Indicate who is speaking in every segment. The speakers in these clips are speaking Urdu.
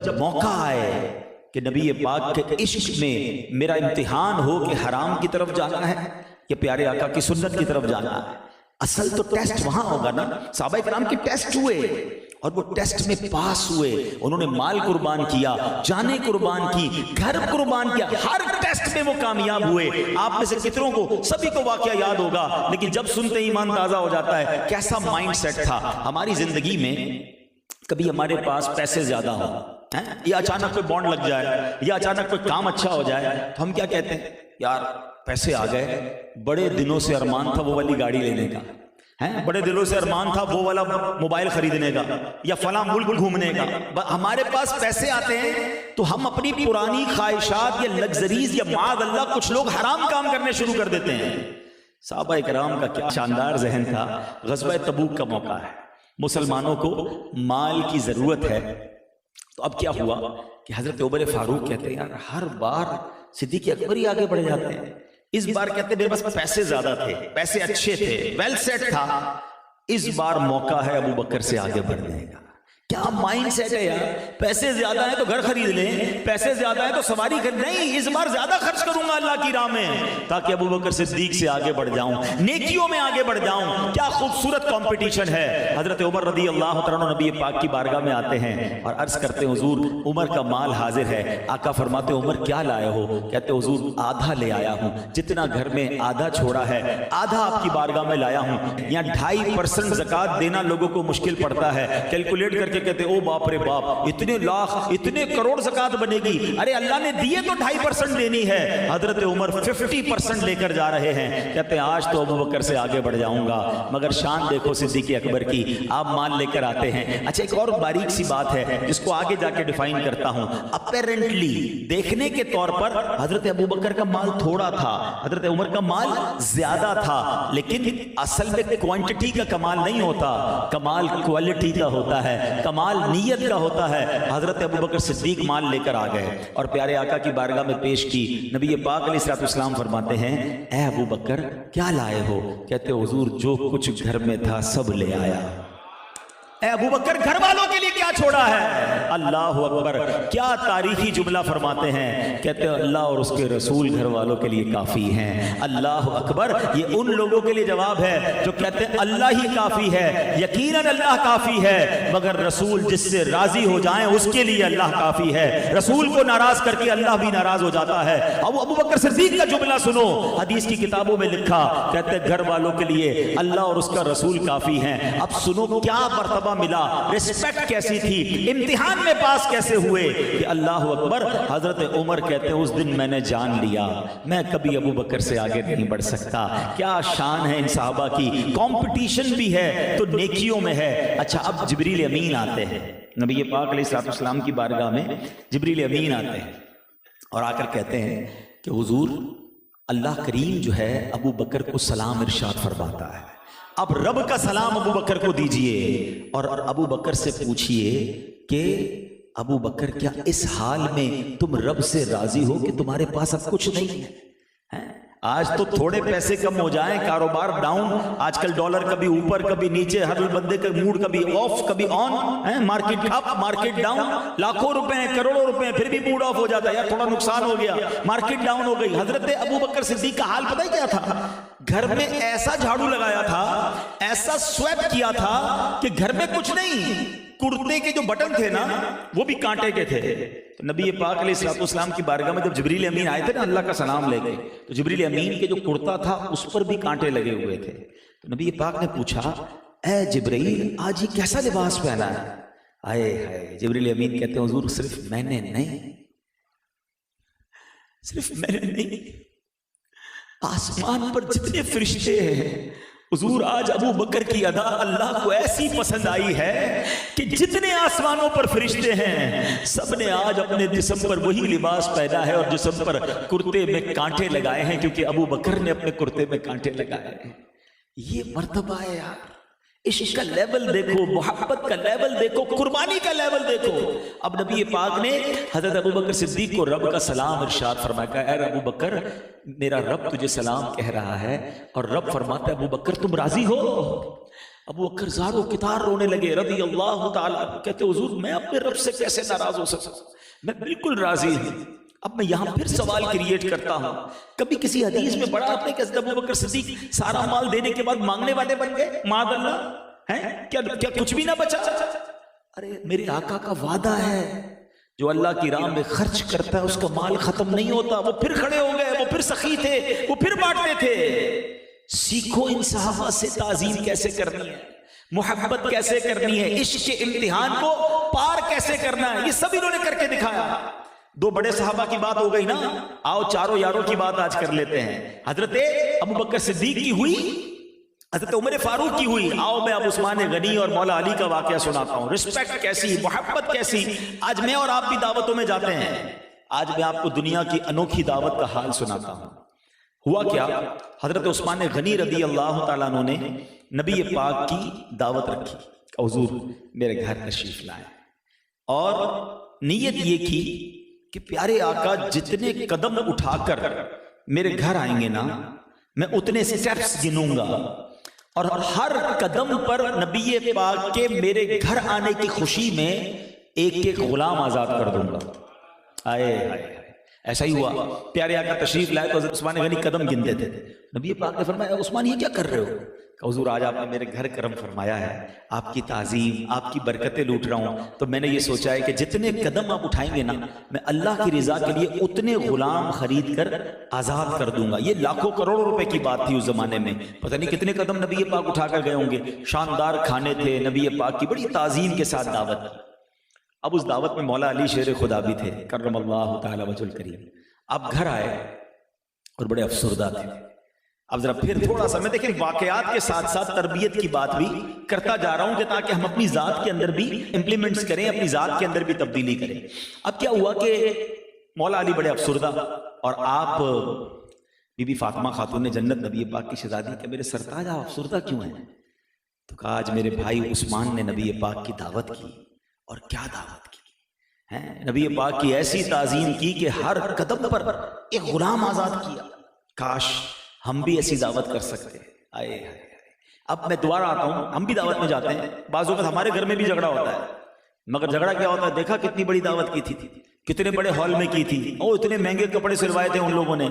Speaker 1: جب موقع آئے کہ نبی پاک کے عشق میں میرا امتحان ہو کہ حرام کی طرف جانا ہے یا پیارے آقا کی سنت کی طرف جانا ہے، اصل تو ٹیسٹ وہاں ہوگا نا۔ صحابہ کرام کے ٹیسٹ ہوئے اور وہ ٹیسٹ میں پاس ہوئے، انہوں نے مال قربان کیا، جانیں قربان کی، گھر قربان کیا، ہر ٹیسٹ میں وہ کامیاب ہوئے۔ آپ میں سے کتنوں کو، سبھی کو واقعہ یاد ہوگا، لیکن جب سنتے ایمان تازہ ہو جاتا ہے کیسا مائنڈ سیٹ تھا۔ ہماری زندگی میں کبھی ہمارے پاس پیسے زیادہ ہو یا اچانک کوئی بانڈ لگ جائے یا اچانک کوئی کام اچھا ہو جائے تو ہم کیا کہتے ہیں، یار پیسے آ گئے، بڑے دنوں سے ارمان تھا وہ والی گاڑی لینے کا، بڑے دنوں سے ارمان تھا وہ والا موبائل خریدنے کا یا فلاں ملک گھومنے کا۔ ہمارے پاس پیسے آتے ہیں تو ہم اپنی پرانی خواہشات یا لگژریز یا معاذ اللہ کچھ لوگ حرام کام کرنے شروع کر دیتے ہیں۔ صحابہ کرام کا کیا شاندار ذہن تھا۔ غزوہ تبوک کا موقع ہے، مسلمانوں کو مال کی ضرورت ہے، تو اب کیا ہوا کہ حضرت عمر فاروق کہتے ہیں، یار ہر بار صدیق اکبر ہی آگے بڑھ جاتے ہیں، اس بار کہتے ہیں میرے پاس پیسے زیادہ تھے، پیسے اچھے تھے، ویل سیٹ تھا، اس بار موقع ہے ابو بکر سے آگے بڑھنے کا۔ کیا مائنڈ سیٹ ہے یار، پیسے زیادہ ہیں تو گھر خرید لیں، پیسے زیادہ ہیں تو سواری خرید، نہیں اس بار زیادہ خرچ کروں گا اللہ کی راہ میں تاکہ ابو بکر صدیق سے آگے بڑھ جاؤں، نیکیوں میں آگے بڑھ جاؤں۔ کیا خوبصورت کمپٹیشن ہے۔ حضرت عمر رضی اللہ عنہ نبی پاک کی بارگاہ میں آتے ہیں اور عرض کرتے ہیں، حضور عمر کا مال حاضر ہے۔ آقا فرماتے ہیں، عمر کیا لائے ہو؟ کہتے ہیں، حضور آدھا لے آیا ہوں، جتنا گھر میں آدھا چھوڑا ہے آدھا آپ کی بارگاہ میں لایا ہوں۔ یہاں 2.5% زکوٰۃ دینا لوگوں کو مشکل پڑتا ہے، کیلکولیٹ کر کے کہتے او باپ رے باپ، اتنے لاکھ اتنے کروڑ زکوٰۃ بنے گی، ارے اللہ نے دیے تو 2.5% دینی ہے۔ حضرت عمر 50% لے کر جا رہے ہیں، کہتے ہیں آج تو ابو بکر سے آگے بڑھ جاؤں گا۔ مگر شان دیکھو صدیق اکبر کی، آپ مال لے کر آتے ہیں۔ اچھا ایک اور باریک سی بات ہے جس کو آگے جا کے ڈیفائن کرتا ہوں۔ اپیرنٹلی دیکھنے کے طور پر حضرت ابو بکر کا مال تھوڑا تھا، حضرت عمر کا مال زیادہ تھا، لیکن اصل میں کوانٹٹی کا کمال نہیں ہوتا، کمال کوالٹی کا ہوتا ہے، کمال نیت کا ہوتا ہے۔ حضرت ابو بکر صدیق مال لے کر آ گئے اور پیارے آقا کی بارگاہ میں پیش کی۔ نبی پاک علیہ الصلوۃ والسلام فرماتے ہیں، اے ابو بکر کیا لائے ہو؟ کہتے حضور جو کچھ گھر میں تھا سب لے آیا۔ اے ابو بکر گھر والوں کے لیے کیا چھوڑا ہے؟ اللہ اکبر، کیا تاریخی جملہ فرماتے ہیں، کہتے ہیں اللہ اور اس کے رسول گھر والوں کے لیے کافی ہیں۔ اللہ اکبر، یہ ان لوگوں کے لیے جواب ہے جو کہتے ہیں اللہ ہی کافی ہے، یقیناً اللہ کافی ہے، مگر رسول جس سے راضی ہو جائیں اس کے لیے اللہ کافی ہے۔ رسول کو ناراض کر کے اللہ بھی ناراض ہو جاتا ہے۔ اب ابو بکر صدیق کا جملہ سنو، حدیث کی کتابوں میں لکھا، کہتے ہیں گھر والوں کے لیے اللہ اور اس کا رسول کافی ہیں۔ اب سنو کیا مرتبہ ملا، ریسپیکٹ کیسی تھی، امتحان میں پاس کیسے ہوئے کہ اللہ اکبر۔ حضرت عمر کہتے ہیں اس دن میں نے جان لیا میں کبھی ابو بکر سے آگے نہیں بڑھ سکتا۔ کیا شان ہے ان صحابہ کی، کمپٹیشن بھی ہے تو نیکیوں میں ہے۔ اچھا اب جبریل امین آتے ہیں نبی پاک علیہ الصلوۃ والسلام کی بارگاہ میں، جبریل امین آتے ہیں اور آ کر کہتے ہیں کہ حضور اللہ کریم جو ہے ابو بکر کو سلام ارشاد فرماتا ہے، اب رب کا سلام ابو بکر کو دیجئے اور ابو بکر سے پوچھئے کہ ابو بکر کیا اس حال میں تم رب سے راضی ہو کہ تمہارے پاس اب کچھ نہیں ہے؟ آج تو تھوڑے پیسے کم ہو جائیں، کاروبار ڈاؤن، آج کل ڈالر کبھی اوپر کبھی نیچے، ہر بندے کا موڈ کبھی آف کبھی آن، مارکیٹ اپ مارکیٹ ڈاؤن، لاکھوں روپے ہیں کروڑوں روپے ہیں پھر بھی موڈ آف ہو جاتا ہے، یار تھوڑا نقصان ہو گیا، مارکیٹ ڈاؤن ہو گئی۔ حضرت ابو بکر صدیق کا حال پتہ ہے کیا تھا؟ گھر میں ایسا جھاڑو لگایا تھا، ایسا سویپ کیا تھا کہ گھر میں کچھ نہیں، کرتے کے جو بٹن تھے نا وہ بھی کانٹے کے تھے۔ تو نبی پاک علیہ الصلوۃ والسلام کی بارگاہ میں جب جبریل امین آئے تھے نا اللہ کا سلام لے کے، تو جبریل امین کے جو کرتا تھا اس پر بھی کانٹے لگے ہوئے تھے۔ تو نبی پاک نے پوچھا، اے جبریل آج یہ کیسا لباس پہنا ہے؟ آئے ہائے، جبریل امین کہتے ہیں حضور صرف میں نے نہیں، آسمان پر جتنے فرشتے ہیں حضور آج ابو بکر کی ادا اللہ کو ایسی پسند آئی ہے کہ جتنے آسمانوں پر فرشتے ہیں سب نے آج اپنے جسم پر وہی لباس پہنا ہے اور جسم پر کرتے میں کانٹے لگائے ہیں کیونکہ ابو بکر نے اپنے کرتے میں کانٹے لگائے ہیں۔ یہ مرتبہ ہے یار، عشق کا لیول دیکھو، محبت کا لیول دیکھو، قربانی کا لیول دیکھو۔ اب نبی پاک نے حضرت ابو بکر صدیق کو رب کا سلام ارشاد فرمایا کہ اے ابو بکر میرا رب تجھے سلام کہہ رہا ہے، اور رب فرماتا ہے ابو بکر تم راضی ہو؟ ابو بکر زار و کتار رونے لگے رضی اللہ تعالیٰ، کہتے حضور میں اپنے رب سے کیسے ناراض ہو سکتا، میں بالکل راضی ہوں۔ اب میں یہاں پھر سوال کریٹ کرتا ہوں، کبھی کسی حدیث میں پڑھا آپ نے کہ ابو بکر صدیق سارا مال دینے کے بعد مانگنے والے بن گئے؟ معاذ اللہ، ہیں کیا کچھ بھی نہ بچا؟ ارے میرے آقا کا وعدہ ہے جو اللہ کی راہ میں خرچ کرتا ہے اس کا مال ختم نہیں ہوتا۔ وہ پھر کھڑے ہو گئے، وہ پھر سخی تھے، وہ پھر بانٹتے تھے۔ سیکھو ان صحابہ سے تعظیم کیسے کرنی ہے، محبت کیسے کرنی ہے، عشق کے امتحان کو پار کیسے کرنا ہے، یہ سب انہوں نے کر کے دکھایا۔ دو بڑے صحابہ کی بات ہو گئی نا، آؤ چاروں یاروں کی بات آج کر لیتے ہیں۔ حضرت ابو بکر صدیق کی ہوئی، حضرت عمر فاروق کی ہوئی، آؤ میں اب عثمان غنی اور مولا علی کا واقعہ سناتا ہوں۔ رسپیکٹ کیسی، محبت کیسی۔ آج میں اور آپ بھی دعوتوں میں جاتے ہیں، آج میں آپ کو دنیا کی انوکھی دعوت کا حال سناتا ہوں۔ ہوا کیا، حضرت عثمان غنی رضی اللہ تعالیٰ عنہ نے نبی پاک کی دعوت رکھی کہ حضور میرے گھر تشریف لائیں، اور نیت یہ کی کہ پیارے آقا جتنے قدم اٹھا کر میرے گھر آئیں گے نا، میں اتنے سٹیپس گنوں گا، اور ہر قدم پر نبی پاک کے میرے گھر آنے کی خوشی میں ایک ایک غلام آزاد کر دوں گا۔ آئے ایسا ہی ہوا، پیارے آقا تشریف لائے تو حضرت عثمان غنی قدم گنتے تھے۔ نبی پاک نے فرمایا عثمان یہ کیا کر رہے ہو؟ کہ حضور آج آپ نے میرے گھر کرم فرمایا ہے، آپ کی تعظیم، آپ کی برکتیں لوٹ رہا ہوں، تو میں نے یہ سوچا ہے کہ جتنے قدم آپ اٹھائیں گے نا، میں اللہ کی رضا کے لیے اتنے غلام خرید کر آزاد کر دوں گا۔ یہ لاکھوں کروڑوں روپے کی بات تھی اس زمانے میں، پتہ نہیں کتنے قدم نبی پاک اٹھا کر گئے ہوں گے۔ شاندار کھانے تھے، نبی پاک کی بڑی تعظیم کے ساتھ دعوت کی۔ اب اس دعوت میں مولا علی شیر خدا بھی تھے کرم اللہ تعالی وجہ الکریم۔ اب گھر آئے اور بڑے افسردہ تھے۔ اب ذرا پھر تھوڑا سا میں دیکھیں واقعات کے ساتھ ساتھ تربیت کی بات بھی کرتا جا رہا ہوں کہ تاکہ ہم اپنی ذات کے اندر بھی امپلیمنٹس کریں، اپنی ذات کے اندر بھی تبدیلی کریں۔ اب کیا ہوا کہ مولا علی بڑے افسردہ، اور آپ بی بی فاطمہ خاتون جنت نبی پاک کی شہزادی کہ میرے سرتاج آپ افسردہ کیوں ہیں؟ تو کہا آج میرے بھائی عثمان نے نبی پاک کی دعوت کی، اور کیا دعوت کی ہے، نبی پاک کی ایسی تعظیم کی کہ ہر قدم پر ایک غلام آزاد کیا۔ کاش ہم بھی ایسی دعوت کر سکتے۔ آئے اب میں دوبارہ آتا ہوں، ہم بھی دعوت میں جاتے ہیں، بعض اوقات ہمارے گھر میں بھی جھگڑا ہوتا ہے، مگر جھگڑا کیا ہوتا ہے؟ دیکھا کتنی بڑی دعوت کی تھی، کتنے بڑے ہال میں کی تھی، او اتنے مہنگے کپڑے سلوائے تھے ان لوگوں نے،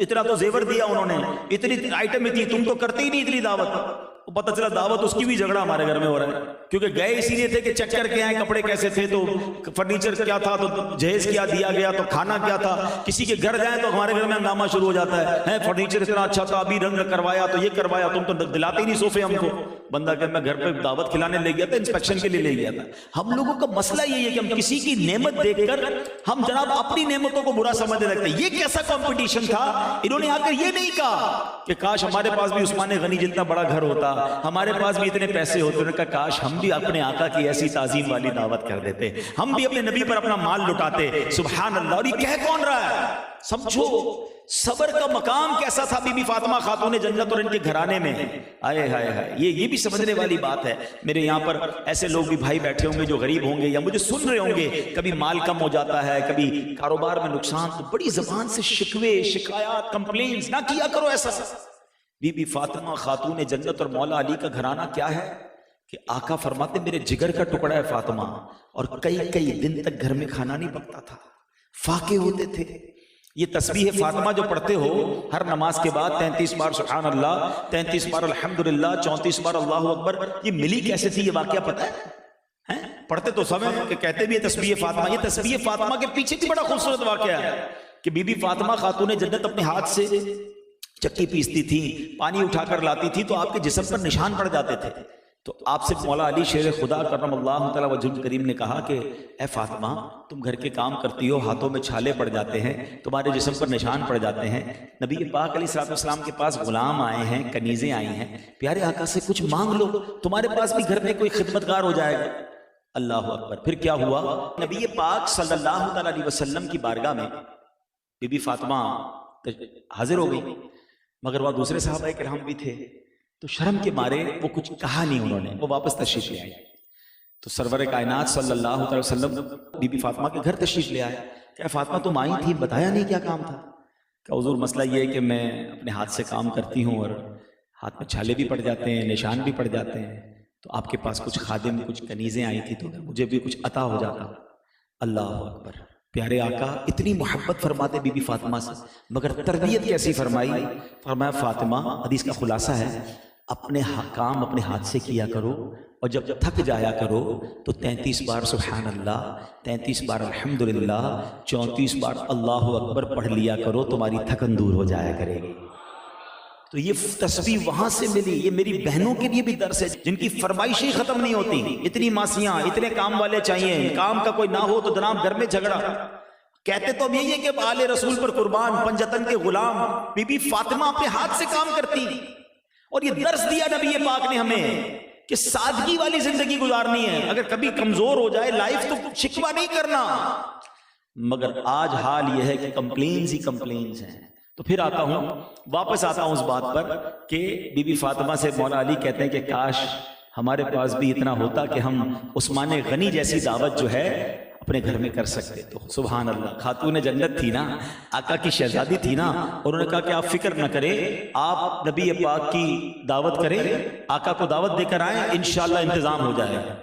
Speaker 1: اتنا تو زیور دیا انہوں نے، اتنی آئٹم تھی، تم تو کرتے ہی نہیں اتنی دعوت۔ پتہ چلا دعوت اس کی بھی جھگڑا ہمارے گھر میں ہو رہا ہے، کیونکہ گئے اسی لیے تھے کہ چیک کر کے آئے کپڑے کیسے تھے، تو فرنیچر کیا تھا، تو جہیز کیا دیا گیا، تو کھانا کیا تھا۔ کسی کے گھر جائیں تو ہمارے گھر میں ہنگامہ شروع ہو جاتا ہے، فرنیچر اتنا اچھا تھا، ابھی رنگ کروایا، تو یہ کروایا، تم تو دلاتے ہی نہیں صوفے ہم کو۔ بندہ کہ میں گھر پہ دعوت کھلانے لے گیا تھا، انسپیکشن کے لیے لے گیا تھا۔ ہم لوگوں کا مسئلہ یہی ہے کہ ہم کسی کی نعمت دیکھ کر ہم جناب اپنی نعمتوں کو برا سمجھنے لگتے ہیں۔ یہ کیسا کمپٹیشن تھا؟ انہوں نے آ کر یہ نہیں کہا کہ کاش ہمارے پاس بھی عثمان غنی جتنا بڑا گھر ہوتا، ہمارے پاس بھی اتنے پیسے ہوتے، انہوں نے کہا کاش ہم بھی اپنے آقا کی ایسی تعظیم والی دعوت کر دیتے، ہم بھی اپنے نبی پر اپنا مال لٹاتے۔ سبحان اللہ۔ اور یہ کہہ کون رہا ہے؟ سمجھو صبر کا مقام کیسا تھا بی بی فاطمہ خاتون جنت اور ان کے گھرانے میں۔ آئے ہائے ہائے، یہ بھی سمجھنے والی بات ہے۔ میرے یہاں پر ایسے لوگ بھی بھائی بیٹھے ہوں گے جو غریب ہوں گے یا مجھے سن رہے ہوں گے، کبھی مال کم ہو جاتا ہے، کبھی کاروبار میں نقصان، تو بڑی زبان سے شکوے، شکایات، کمپلینز نہ کیا کرو ایسا۔ بی بی فاطمہ خاتون جنت اور مولا علی کا گھرانہ کیا ہے کہ آقا فرماتے میرے جگر کا ٹکڑا ہے فاطمہ، اور کئی دن تک گھر میں کھانا نہیں پکتا تھا، فاقے ہوتے تھے۔ یہ تسبیح فاطمہ جو پڑھتے ہو ہر نماز کے بعد 33 بار سبحان اللہ، 33 بار الحمدللہ، 34 بار اللہ اکبر، یہ ملی کیسے تھی؟ یہ واقعہ پتہ ہے؟ پڑھتے تو سب ہیں کہ کہتے بھی ہے تسبیح فاطمہ۔ یہ تسبیح فاطمہ کے پیچھے بھی بڑا خوبصورت واقعہ ہے کہ بی بی فاطمہ خاتون جنت اپنے ہاتھ سے چکی پیستی تھی، پانی اٹھا کر لاتی تھی تو آپ کے جسم پر نشان پڑ جاتے تھے۔ تو آپ سے مولا علی شیر خدا کرم اللہ تعالی وجہ کریم نے کہا کہ اے فاطمہ تم گھر کے کام کرتی ہو، ہاتھوں میں چھالے پڑ جاتے ہیں، تمہارے جسم پر نشان پڑ جاتے ہیں، نبی پاک علیہ الصلوۃ والسلام کے پاس غلام آئے ہیں، کنیزیں آئی ہیں، پیارے آقا سے کچھ مانگ لو، تمہارے پاس بھی گھر میں کوئی خدمتگار ہو جائے گا۔ اللہ اکبر۔ پھر کیا ہوا؟ نبی پاک صلی اللہ تعالی علیہ وسلم کی بارگاہ میں بی بی فاطمہ حاضر ہو گئی، مگر وہاں دوسرے صحابہ کرام بھی تھے، تو شرم کے مارے وہ کچھ کہا نہیں، انہوں نے وہ واپس تشریف لے آئے۔ تو سرور کائنات صلی اللہ علیہ وسلم بی بی فاطمہ کے گھر تشریف لے آئے کہ فاطمہ تم آئی تھی، بتایا نہیں کیا کام تھا؟ کہ حضور مسئلہ یہ ہے کہ میں اپنے ہاتھ سے کام کرتی ہوں اور ہاتھ میں چھالے بھی پڑ جاتے ہیں، نشان بھی پڑ جاتے ہیں، تو آپ کے پاس کچھ خادم کچھ کنیزیں آئی تھی تو مجھے بھی کچھ عطا ہو جاتا۔ اللہ اکبر، پیارے آقا اتنی محبت فرماتے بی بی فاطمہ سے، مگر تربیت کیسی فرمائی؟ فرمایا فاطمہ، حدیث کا خلاصہ ہے، اپنے کام اپنے ہاتھ سے کیا کرو، اور جب تھک جایا کرو تو 33 بار سبحان اللہ، 33 بار الحمدللہ، 34 بار اللہ اکبر پڑھ لیا کرو، تمہاری تھکن دور ہو جایا کرے گی۔ تو یہ تسبیح وہاں سے ملی۔ یہ میری بہنوں کے لیے بھی درس ہے جن کی فرمائشیں ختم نہیں ہوتی، اتنی ماسیاں، اتنے کام والے چاہیے، کام کا کوئی نہ ہو تو جناب گھر میں جھگڑا۔ کہتے تو اب یہی ہے کہ آل رسول پر قربان، پنجتن کے غلام، بی بی فاطمہ اپنے ہاتھ سے کام کرتی، اور یہ درس دیا نبی پاک نے ہمیں کہ سادگی والی زندگی گزارنی ہے۔ اگر کبھی کمزور ہو جائے لائف تو شکوہ نہیں کرنا، مگر آج حال یہ ہے کہ کمپلینز ہی کمپلینز ہیں۔ تو پھر آتا ہوں، واپس آتا ہوں اس بات پر کہ بی بی فاطمہ سے مولا علی کہتے ہیں کہ کاش ہمارے پاس بھی اتنا ہوتا کہ ہم عثمان غنی جیسی دعوت جو ہے اپنے گھر میں کر سکتے۔ تو سبحان اللہ، خاتون جنت تھی نا، آقا کی شہزادی تھی نا، اور انہوں نے کہا کہ آپ فکر نہ کریں، آپ نبی پاک کی دعوت کریں، آقا کو دعوت دے کر آئیں، انشاءاللہ انتظام ہو جائے گا۔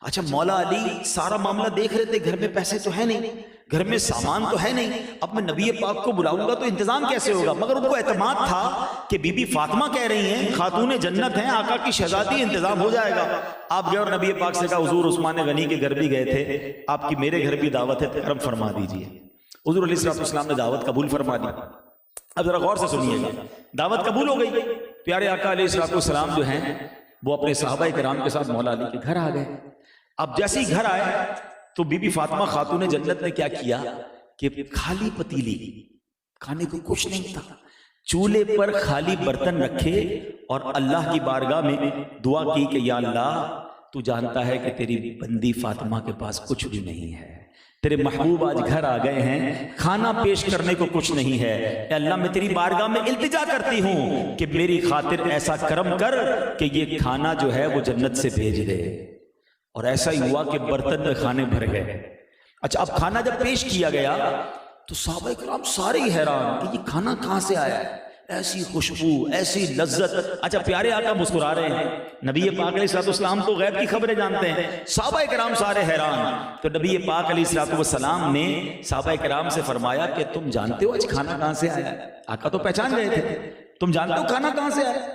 Speaker 1: اچھا، مولا علی سارا معاملہ دیکھ رہے تھے، گھر میں پیسے تو ہے نہیں، گھر میں سامان تو ہے نہیں، اب میں نبی پاک کو بلاؤں گا تو انتظام کیسے ہوگا؟ مگر ان کو اعتماد تھا کہ بی بی فاطمہ کہہ رہی ہیں، خاتون جنت ہیں، آقا کی شہزادی، انتظام ہو جائے گا۔ آپ گئے اور نبی پاک سے کہا حضور عثمان غنی کے گھر بھی گئے تھے، آپ کی میرے گھر بھی دعوت ہے، کرم فرما دیجئے۔ حضور علیہ السلام نے دعوت قبول فرما دی۔ اب ذرا غور سے سنیے گا، دعوت قبول ہو گئی، پیارے آقا علیہ السلام جو ہیں وہ اپنے صحابہ کرام کے ساتھ مولا علی کے گھر آ گئے۔ اب جیسے ہی گھر آئے تو بی بی فاطمہ خاتون جنت نے کیا کیا کہ خالی پتیلی، کھانے کو کچھ نہیں تھا، چولہے پر خالی برتن رکھے اور اللہ کی بارگاہ میں دعا کی کہ یا اللہ تو جانتا ہے کہ تیری بندی فاطمہ کے پاس کچھ بھی نہیں ہے، تیرے محبوب آج گھر آ گئے ہیں، کھانا پیش کرنے کو کچھ نہیں ہے، اے اللہ میں تیری بارگاہ میں التجا کرتی ہوں کہ میری خاطر ایسا کرم کر کہ یہ کھانا جو ہے وہ جنت سے بھیج دے۔ اور ایسا ہی ہوا کہ برتن میں کھانے بھر گئے۔ اچھا، اب کھانا جب پیش کیا گیا تو صحابہ کرام سارے ہی حیران کہ یہ کھانا کہاں سے آیا ہے، ایسی خوشبو، ایسی لذت۔ اچھا، پیارے آقا مسکرا رہے ہیں، نبی پاک علیہ السلام تو غیب کی خبریں جانتے ہیں، صحابہ کرام سارے حیران۔ تو نبی پاک علیہ السلام نے صحابہ کرام سے فرمایا کہ تم جانتے ہو آج کھانا کہاں سے آیا ہے؟ آقا تو پہچان گئے تھے، تم جانتے ہو کھانا کہاں سے آیا؟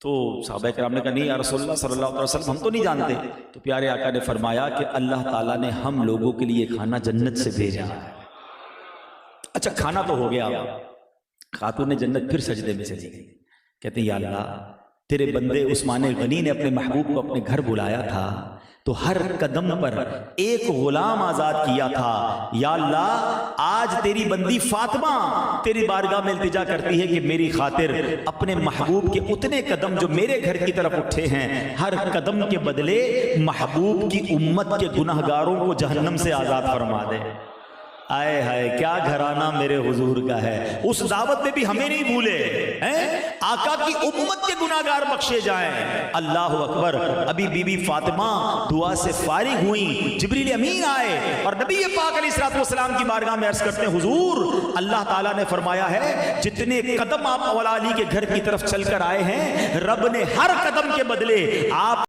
Speaker 1: تو صحابہ کرام نے کہا نہیں یا رسول اللہ صلی اللہ علیہ وسلم، ہم تو نہیں جانتے۔ تو پیارے آقا نے فرمایا کہ اللہ تعالیٰ نے ہم لوگوں کے لیے کھانا جنت سے بھیجا ہے۔ اچھا، کھانا تو ہو گیا، خاتون جنت پھر سجدے میں چلی گئی، کہتے ہیں یا اللہ تیرے بندے عثمان غنی نے اپنے محبوب کو اپنے گھر بلایا تھا تو ہر قدم پر ایک غلام آزاد کیا تھا، یا اللہ آج تیری بندی فاطمہ تیری بارگاہ میں التجا کرتی ہے کہ میری خاطر اپنے محبوب کے اتنے قدم جو میرے گھر کی طرف اٹھے ہیں، ہر قدم کے بدلے محبوب کی امت کے گناہگاروں کو جہنم سے آزاد فرما دے۔ آئے ہائے، کیا گھرانہ میرے حضور کا ہے، اس دعوت میں بھی ہمیں نہیں بھولے ہیں، آقا کی امت کے گناہگار بخشے جائیں۔ اللہ اکبر۔ ابھی بی بی فاطمہ دعا سے فارغ ہوئیں، جبریل امین آئے اور نبی پاک علیہ السلام کی بارگاہ میں عرض کرتے ہیں حضور اللہ تعالیٰ نے فرمایا ہے جتنے قدم آپ مولا علی کے گھر کی طرف چل کر آئے ہیں، رب نے ہر قدم کے بدلے آپ